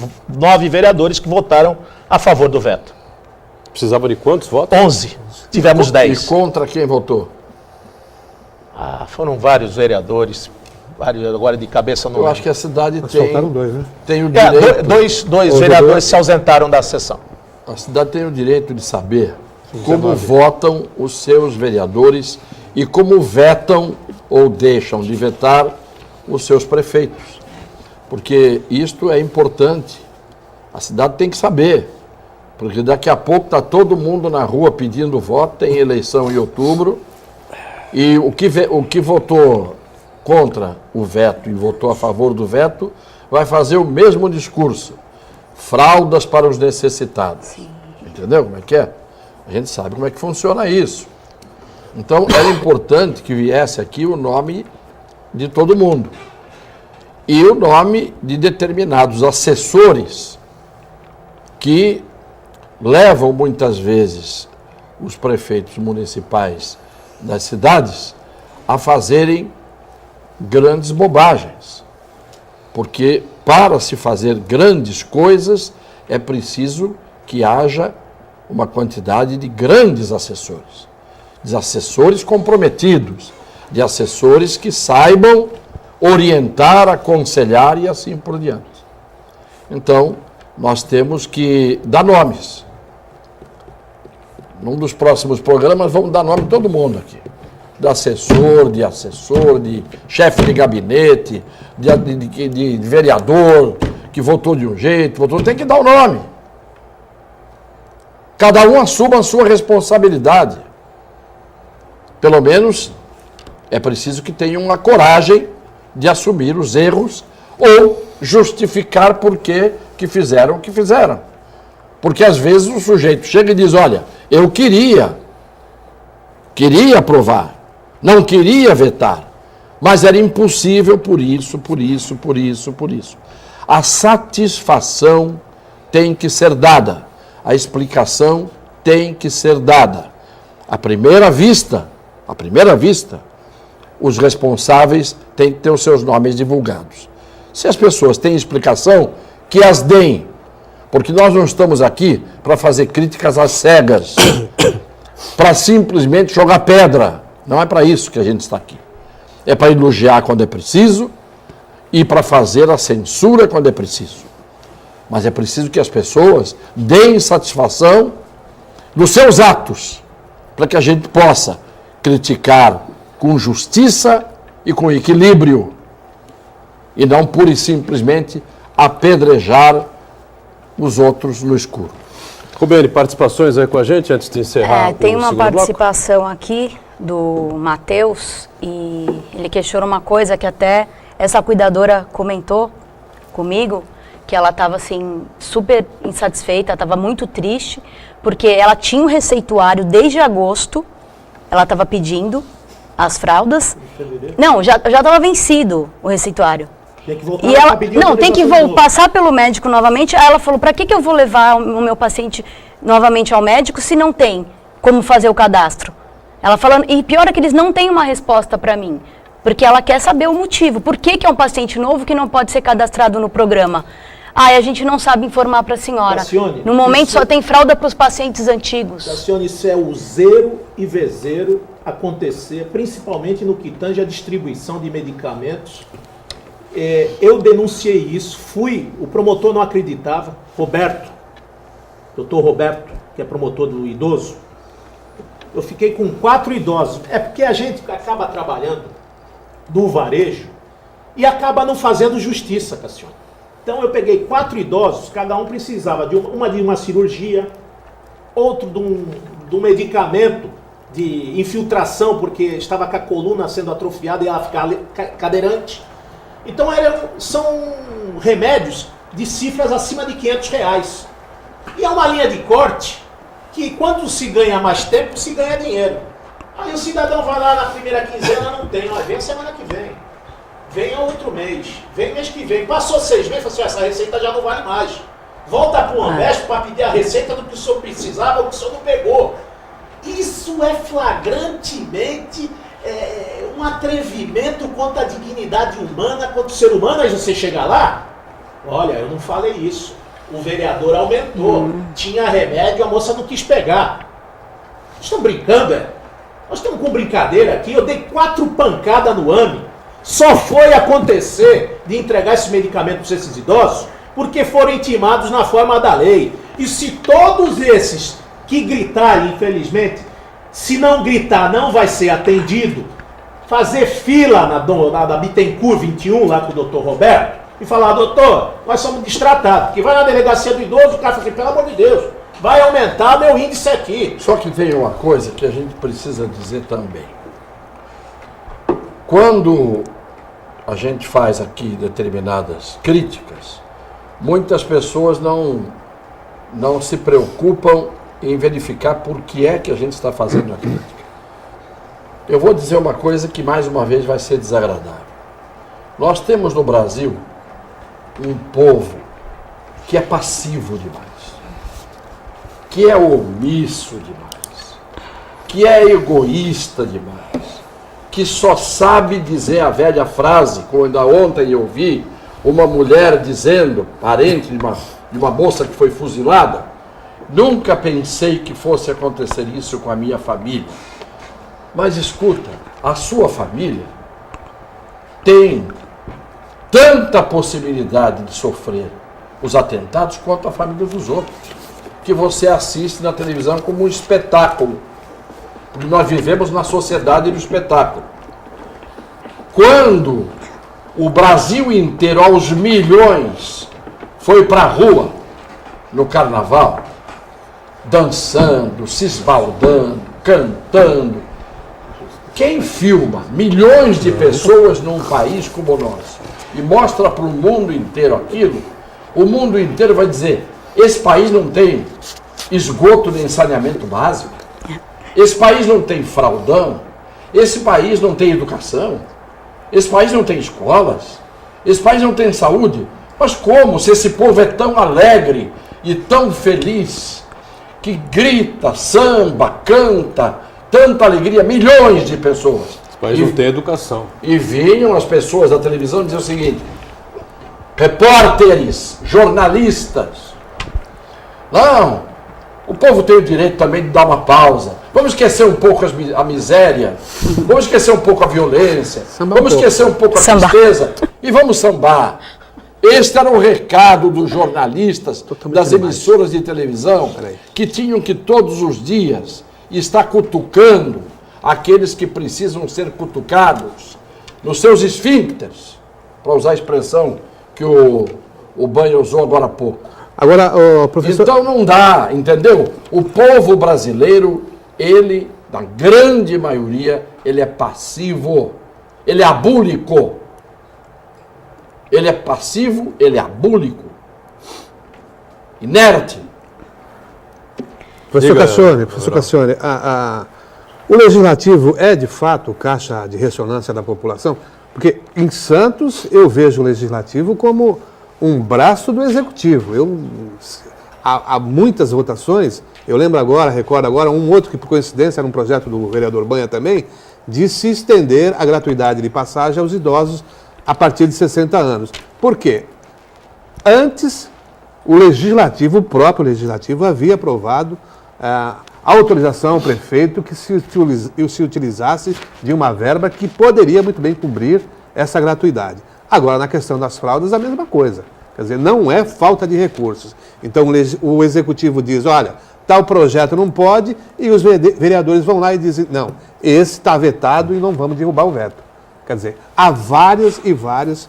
vereadores que votaram a favor do veto. Precisava de quantos votos? 11, tivemos 10. E contra quem votou? Foram vários vereadores, agora de cabeça não Eu lembro. acho que a cidade Faltaram dois, né? tem o direito... Dois vereadores se ausentaram da sessão. A cidade tem o direito de saber como votam os seus vereadores e como vetam ou deixam de vetar os seus prefeitos. Porque isto é importante. A cidade tem que saber. Porque daqui a pouco está todo mundo na rua pedindo voto, tem eleição em outubro, e o que votou contra o veto e votou a favor do veto vai fazer o mesmo discurso. Fraldas para os necessitados. Sim. Entendeu como é que é? A gente sabe como é que funciona isso. Então, era importante que viesse aqui o nome de todo mundo. E o nome de determinados assessores que levam muitas vezes os prefeitos municipais das cidades a fazerem grandes bobagens. Porque para se fazer grandes coisas é preciso que haja uma quantidade de grandes assessores, de assessores comprometidos, de assessores que saibam orientar, aconselhar e assim por diante. Então, nós temos que dar nomes. Num dos próximos programas vamos dar nome de todo mundo aqui. De assessor, de chefe de gabinete, de vereador, que votou de um jeito, tem que dar o nome. Cada um assuma a sua responsabilidade. Pelo menos é preciso que tenham a coragem de assumir os erros ou justificar por que fizeram o que fizeram. Porque às vezes o sujeito chega e diz, olha, eu queria aprovar, não queria vetar, mas era impossível por isso. A satisfação tem que ser dada, a explicação tem que ser dada. À primeira vista, os responsáveis têm que ter os seus nomes divulgados. Se as pessoas têm explicação, que as deem, porque nós não estamos aqui para fazer críticas às cegas, para simplesmente jogar pedra. Não é para isso que a gente está aqui. É para elogiar quando é preciso e para fazer a censura quando é preciso. Mas é preciso que as pessoas deem satisfação dos seus atos, para que a gente possa criticar com justiça e com equilíbrio, e não pura e simplesmente apedrejar os outros no escuro. Rubene, participações aí com a gente antes de encerrar tem uma segundo participação aqui do Matheus, e ele questionou uma coisa que até essa cuidadora comentou comigo, que ela estava assim super insatisfeita, estava muito triste, porque ela tinha um receituário desde agosto, ela estava pedindo as fraldas. Não, já estava vencido o receituário. Tem que voltar e ela tem que passar pelo médico novamente. Aí ela falou, para que eu vou levar o meu paciente novamente ao médico se não tem como fazer o cadastro? Ela falando, e pior é que eles não têm uma resposta para mim, porque ela quer saber o motivo. Por que é um paciente novo que não pode ser cadastrado no programa? Ah, e a gente não sabe informar para a senhora. Cassione, no momento só tem fralda para os pacientes antigos. Cassione, isso é o zero e vezeiro acontecer, principalmente no que tange a distribuição de medicamentos. Eu denunciei isso, o promotor não acreditava, doutor Roberto, que é promotor do idoso. Eu fiquei com 4 idosos. É porque a gente acaba trabalhando do varejo e acaba não fazendo justiça, Cassione. Então eu peguei 4 idosos, cada um precisava de uma cirurgia, outro de um medicamento de infiltração, porque estava com a coluna sendo atrofiada e ela ficava cadeirante. Então são remédios de cifras acima de R$500. E é uma linha de corte que quando se ganha mais tempo, se ganha dinheiro. Aí o cidadão vai lá na primeira quinzena, não tem, vem a semana que vem. Vem outro mês, vem mês que vem. Passou 6 meses, fala assim, essa receita já não vale mais. Volta para o Ambesp para pedir a receita do que o senhor precisava ou que o senhor não pegou. Isso é flagrantemente um atrevimento contra a dignidade humana, contra o ser humano. Aí você chega lá, olha, eu não falei isso. O vereador aumentou, tinha remédio, a moça não quis pegar. Vocês estão brincando, Nós estamos com brincadeira aqui, eu dei 4 pancadas no AME. Só foi acontecer de entregar esse medicamento para esses idosos porque foram intimados na forma da lei. E se todos esses que gritarem, infelizmente, se não gritar não vai ser atendido, fazer fila na Bittencourt 21, lá com o doutor Roberto, e falar, doutor, nós somos destratados, porque vai na delegacia do idoso, o cara fala assim, pelo amor de Deus, vai aumentar meu índice aqui. Só que tem uma coisa que a gente precisa dizer também. Quando a gente faz aqui determinadas críticas, muitas pessoas não se preocupam em verificar por que é que a gente está fazendo a crítica. Eu vou dizer uma coisa que mais uma vez vai ser desagradável. Nós temos no Brasil um povo que é passivo demais, que é omisso demais, que é egoísta demais, que só sabe dizer a velha frase, quando ontem eu vi uma mulher dizendo, parente de uma moça que foi fuzilada, nunca pensei que fosse acontecer isso com a minha família. Mas escuta, a sua família tem tanta possibilidade de sofrer os atentados quanto a família dos outros, que você assiste na televisão como um espetáculo. Porque nós vivemos na sociedade do espetáculo. Quando o Brasil inteiro, aos milhões, foi para a rua no carnaval, dançando, se esbaldando, cantando, quem filma milhões de pessoas num país como o nosso e mostra para o mundo inteiro aquilo, o mundo inteiro vai dizer, esse país não tem esgoto nem saneamento básico, esse país não tem fraldão, esse país não tem educação, esse país não tem escolas, esse país não tem saúde. Mas como, se esse povo é tão alegre e tão feliz, que grita, samba, canta, tanta alegria, milhões de pessoas. Esse país não tem educação. E vinham as pessoas da televisão dizer o seguinte, repórteres, jornalistas, não, o povo tem o direito também de dar uma pausa. Vamos esquecer um pouco a miséria, vamos esquecer um pouco a violência, vamos esquecer um pouco a tristeza e vamos sambar. Este era o recado dos jornalistas, das emissoras de televisão, que tinham que todos os dias estar cutucando aqueles que precisam ser cutucados nos seus esfíncteres, para usar a expressão que o Banho usou agora há pouco. Agora, professor... Então não dá, entendeu? O povo brasileiro, ele, na grande maioria, ele é passivo, ele é abúlico. Ele é passivo, ele é abúlico, inerte. Professor Cassione, o legislativo é de fato caixa de ressonância da população? Porque em Santos eu vejo o legislativo como um braço do executivo. há muitas votações, eu lembro agora, recordo agora, um outro que por coincidência era um projeto do vereador Banha também, de se estender a gratuidade de passagem aos idosos a partir de 60 anos. Por quê? Antes, o próprio legislativo havia aprovado a autorização ao prefeito que se utilizasse de uma verba que poderia muito bem cobrir essa gratuidade. Agora, na questão das fraldas, a mesma coisa. Quer dizer, não é falta de recursos. Então, o executivo diz, olha, tal projeto não pode, e os vereadores vão lá e dizem, não, esse está vetado e não vamos derrubar o veto. Quer dizer, há várias e várias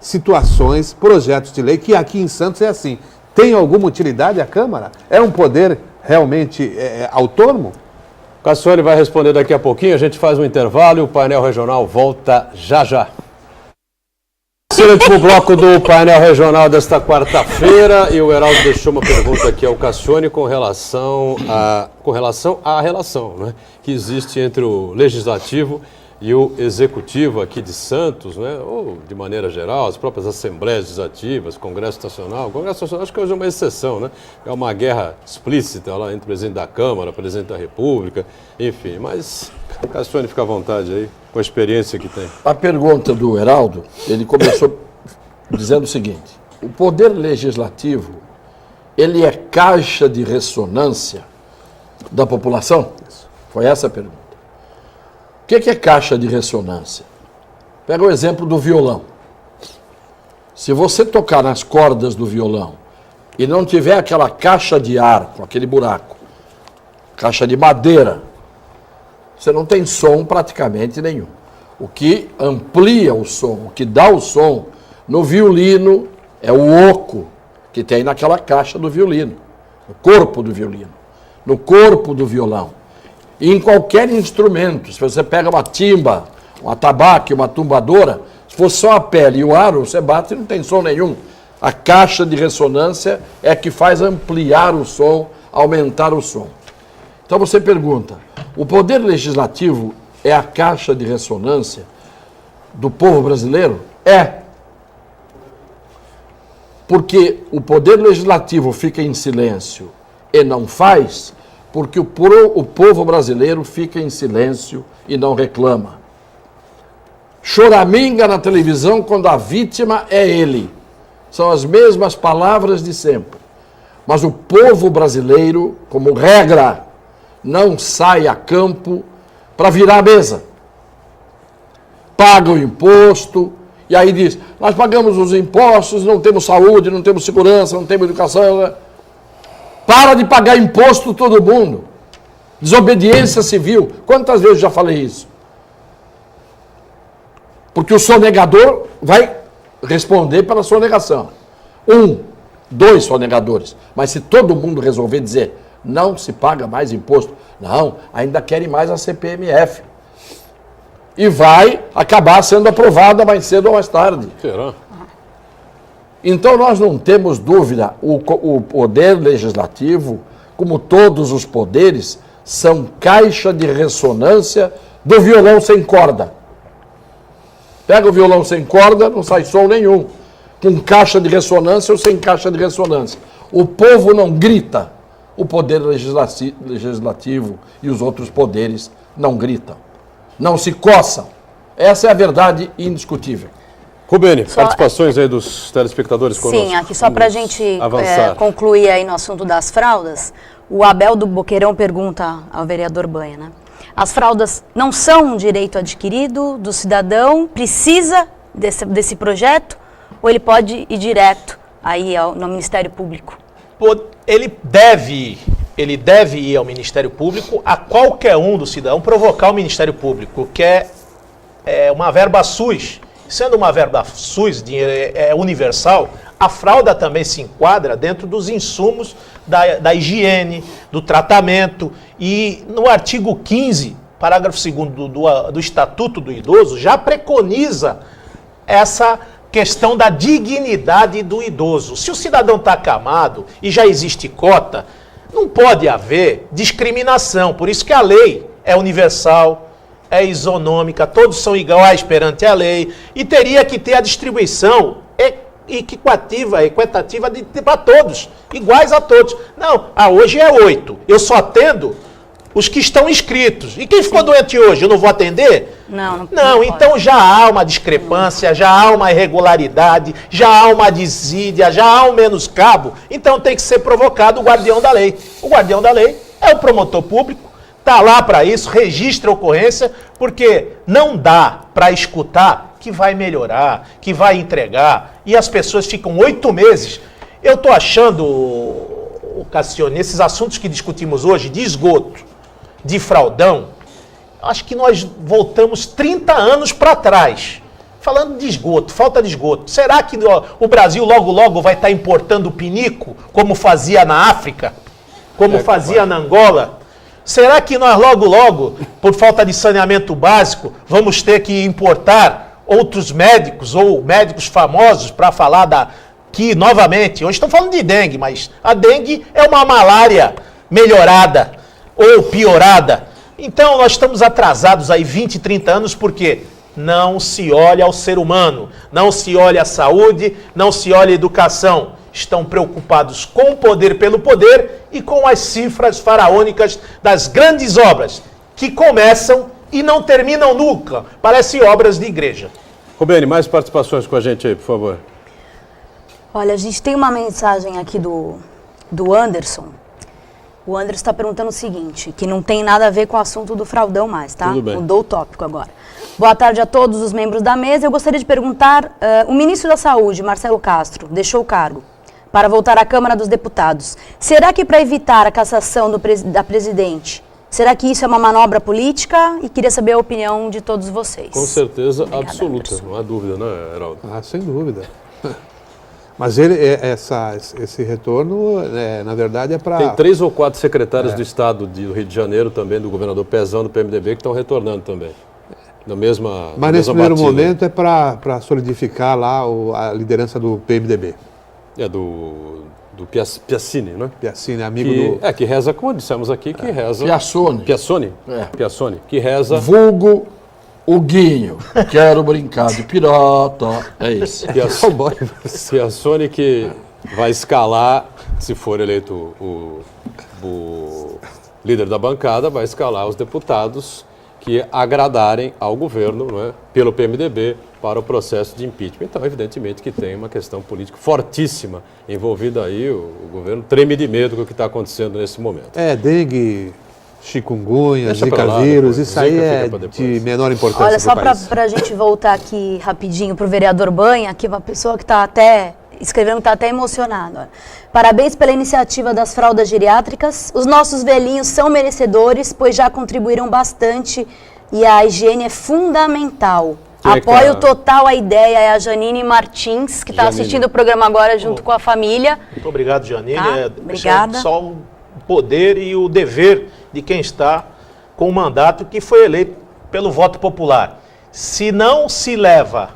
situações, projetos de lei, que aqui em Santos é assim. Tem alguma utilidade a Câmara? É um poder realmente autônomo? Cassione vai responder daqui a pouquinho, a gente faz um intervalo e o painel regional volta já já. Esse é o último bloco do painel regional desta quarta-feira e o Heraldo deixou uma pergunta aqui ao Cassione com relação à relação, né, que existe entre o Legislativo e o Executivo aqui de Santos, né, ou de maneira geral, as próprias Assembleias Legislativas, Congresso Nacional. O Congresso Nacional acho que hoje é uma exceção, né? É uma guerra explícita lá entre o presidente da Câmara, o presidente da República, enfim. Mas o Cassione fica à vontade aí, com a experiência que tem. A pergunta do Heraldo, ele começou dizendo o seguinte: o Poder Legislativo, ele é caixa de ressonância da população? Foi essa a pergunta. O que é caixa de ressonância? Pega o exemplo do violão. Se você tocar nas cordas do violão e não tiver aquela caixa de ar com aquele buraco, caixa de madeira, você não tem som praticamente nenhum. O que amplia o som, o que dá o som no violino é o oco que tem naquela caixa do violino, no corpo do violino, no corpo do violão. E em qualquer instrumento, se você pega uma timba, um atabaque, uma tumbadora, se for só a pele e o aro, você bate e não tem som nenhum. A caixa de ressonância é que faz ampliar o som, aumentar o som. Então você pergunta, o Poder Legislativo é a caixa de ressonância do povo brasileiro? É. Porque o Poder Legislativo fica em silêncio e não faz, porque o povo brasileiro fica em silêncio e não reclama. Choraminga na televisão quando a vítima é ele. São as mesmas palavras de sempre. Mas o povo brasileiro, como regra, não sai a campo para virar a mesa. Paga o imposto, e aí diz, nós pagamos os impostos, não temos saúde, não temos segurança, não temos educação. Para de pagar imposto todo mundo. Desobediência civil. Quantas vezes já falei isso? Porque o sonegador vai responder pela sonegação. 1, 2 sonegadores. Mas se todo mundo resolver dizer não se paga mais imposto, não, ainda querem mais a CPMF. E vai acabar sendo aprovada mais cedo ou mais tarde. Será? Então nós não temos dúvida, o Poder Legislativo, como todos os poderes, são caixa de ressonância do violão sem corda. Pega o violão sem corda, não sai som nenhum. Com caixa de ressonância ou sem caixa de ressonância. O povo não grita, o Poder Legislativo e os outros poderes não gritam. Não se coçam. Essa é a verdade indiscutível. Rubene, participações aí dos telespectadores conosco. Sim, aqui só para a gente concluir aí no assunto das fraldas, o Abel do Boqueirão pergunta ao vereador Banha, né? As fraldas não são um direito adquirido do cidadão, precisa desse projeto, ou ele pode ir direto aí no Ministério Público? Ele deve ir ao Ministério Público, a qualquer um do cidadão, provocar o Ministério Público, que é uma verba SUS. Sendo uma verba SUS, universal, a fralda também se enquadra dentro dos insumos da higiene, do tratamento. E no artigo 15, parágrafo 2º do Estatuto do Idoso, já preconiza essa questão da dignidade do idoso. Se o cidadão está acamado e já existe cota, não pode haver discriminação. Por isso que a lei é universal, é isonômica, todos são iguais perante a lei, e teria que ter a distribuição equitativa para todos, iguais a todos. Não, hoje é 8. Eu só atendo os que estão inscritos. E quem ficou doente hoje, eu não vou atender? Não, então já há uma discrepância, já há uma irregularidade, já há uma desídia, já há um menoscabo. Então tem que ser provocado o guardião da lei. O guardião da lei é o promotor público, está lá para isso, registra a ocorrência, porque não dá para escutar que vai melhorar, que vai entregar, e as pessoas ficam 8 meses. Eu estou achando, Cassione, esses assuntos que discutimos hoje, de esgoto, de fraldão, acho que nós voltamos 30 anos para trás, falando de esgoto, falta de esgoto. Será que o Brasil logo vai estar importando pinico, como fazia na África, como fazia na Angola? Será que nós logo, por falta de saneamento básico, vamos ter que importar outros médicos ou médicos famosos para falar que, novamente, hoje estão falando de dengue, mas a dengue é uma malária melhorada ou piorada. Então nós estamos atrasados aí 20, 30 anos porque não se olha ao ser humano, não se olha a saúde, não se olha a educação. Estão preocupados com o poder pelo poder e com as cifras faraônicas das grandes obras que começam e não terminam nunca. Parecem obras de igreja. Rubene, mais participações com a gente aí, por favor. Olha, a gente tem uma mensagem aqui do Anderson. O Anderson está perguntando o seguinte, que não tem nada a ver com o assunto do fraldão mais, tá? Tudo bem. Mudou o tópico agora. Boa tarde a todos os membros da mesa. Eu gostaria de perguntar, o ministro da Saúde, Marcelo Castro, deixou o cargo para voltar à Câmara dos Deputados. Será que para evitar a cassação da presidente, será que isso é uma manobra política? E queria saber a opinião de todos vocês. Com certeza, Obrigada, absoluta, Anderson. não há dúvida, né, Heraldo? Sem dúvida. Mas esse retorno, na verdade, é para... Tem 3 ou 4 secretários do Estado do Rio de Janeiro também, do governador Pezão, do PMDB, que estão retornando também. Mas nesse primeiro momento é para solidificar lá a liderança do PMDB. É do Piassini, né? Piassini, amigo que reza, como dissemos aqui, que reza... Piassoni. Piassoni, que reza... Vulgo Huguinho. Quero brincar de pirata. É isso. Piassoni que vai escalar, se for eleito o líder da bancada, vai escalar os deputados que agradarem ao governo, não é, pelo PMDB, para o processo de impeachment. Então, evidentemente que tem uma questão política fortíssima envolvida aí, o governo treme de medo com o que está acontecendo nesse momento. Dengue, chikungunya, Deixa zika pra lá, vírus, depois. isso aí Zika é fica pra depois. de menor importância Olha, só para o país. para a gente voltar aqui rapidinho para o vereador Banha, que uma pessoa que está até escrevendo, que está até emocionado. Olha. Parabéns pela iniciativa das fraldas geriátricas. Os nossos velhinhos são merecedores, pois já contribuíram bastante e a higiene é fundamental. Apoio total a ideia, é a Janine Martins, que está assistindo o programa agora junto com a família. Muito obrigado, Janine. Tá? Obrigada. Só o poder e o dever de quem está com o mandato que foi eleito pelo voto popular. Se não se leva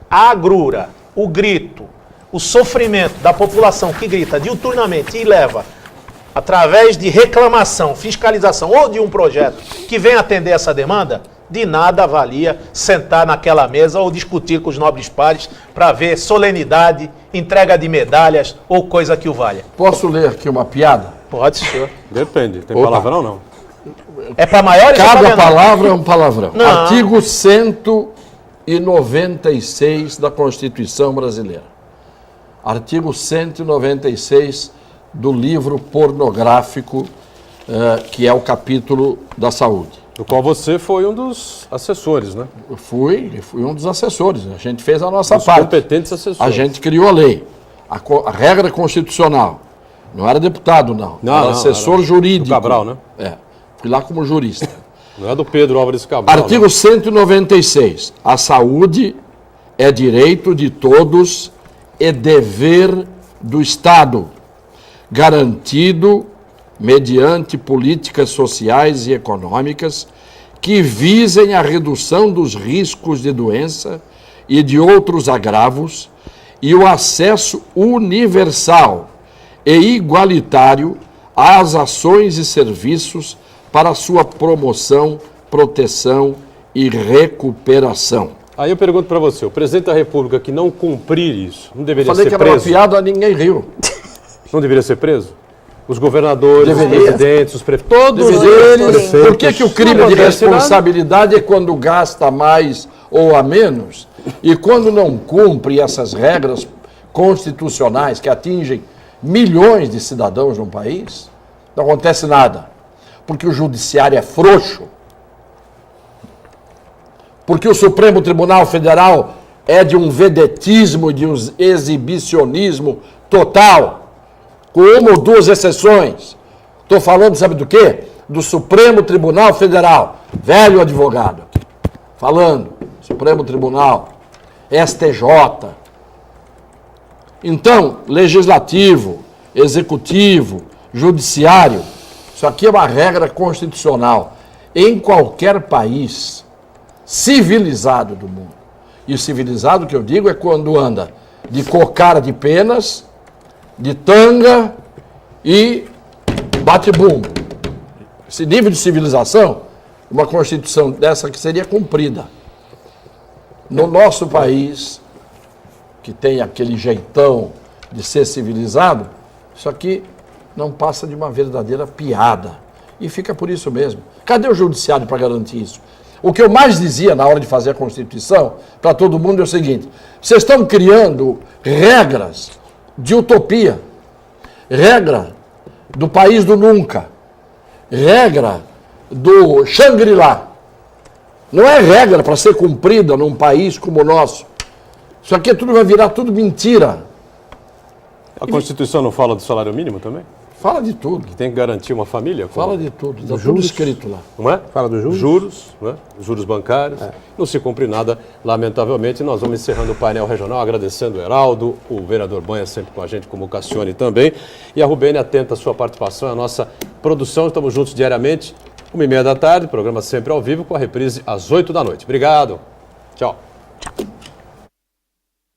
a agrura, o grito, o sofrimento da população que grita diuturnamente e leva através de reclamação, fiscalização ou de um projeto que venha atender essa demanda, de nada valia sentar naquela mesa ou discutir com os nobres pares para ver solenidade, entrega de medalhas ou coisa que o valha. Posso ler aqui uma piada? Pode, senhor. Depende, tem palavrão ou não? É para maiores ou pra Cada menores? palavra é um palavrão. Não. Artigo 196 da Constituição Brasileira. Artigo 196 do livro pornográfico, que é o capítulo da saúde. Do qual você foi um dos assessores, né? Eu fui um dos assessores. A gente fez a nossa Os parte. competentes assessores. A gente criou a lei, a regra constitucional. Não era deputado, não. Era assessor jurídico. Do Cabral, né? Fui lá como jurista. Não é do Pedro Álvares Cabral. Artigo 196. A saúde é direito de todos e dever do Estado, garantido mediante políticas sociais e econômicas que visem a redução dos riscos de doença e de outros agravos e o acesso universal e igualitário às ações e serviços para sua promoção, proteção e recuperação. Aí eu pergunto para você, o presidente da República que não cumprir isso, não deveria Falei ser que era uma preso? piada, ninguém riu. Não deveria ser preso? Os governadores, Deveria. os presidentes, os prefeitos, todos Eles, eles. por que o crime Não de acontece nada. responsabilidade é quando gasta mais ou a menos? E quando não cumpre essas regras constitucionais que atingem milhões de cidadãos no país, não acontece nada. Porque o judiciário é frouxo. Porque o Supremo Tribunal Federal é de um vedetismo, de um exibicionismo total, com uma ou duas exceções. Estou falando, sabe do quê? Do Supremo Tribunal Federal, velho advogado, falando, Supremo Tribunal, STJ. Então, legislativo, executivo, judiciário, isso aqui é uma regra constitucional. Em qualquer país civilizado do mundo. E o civilizado que eu digo é quando anda de cocara de penas, de tanga e bate bumbo. Esse nível de civilização, uma Constituição dessa que seria cumprida. No nosso país, que tem aquele jeitão de ser civilizado, isso aqui não passa de uma verdadeira piada. E fica por isso mesmo. Cadê o judiciário para garantir isso? O que eu mais dizia na hora de fazer a Constituição, para todo mundo, é o seguinte: vocês estão criando regras de utopia, regra do país do nunca, regra do Shangri-La. Não é regra para ser cumprida num país como o nosso. Isso aqui tudo vai virar tudo mentira. A Constituição não fala do salário mínimo também? Fala de tudo. Que tem que garantir uma família? Fala de tudo. Está tudo escrito lá. Não é? Fala dos juros. Juros, não é? Juros bancários. Não se cumpre nada, lamentavelmente. Nós vamos encerrando o painel regional, agradecendo o Heraldo, o vereador Banha sempre com a gente, como o Cassione também. E a Rubênia atenta à sua participação, à nossa produção. Estamos juntos diariamente, 1h30 da tarde, programa sempre ao vivo, com a reprise às 8 da noite. Obrigado. Tchau. Tchau.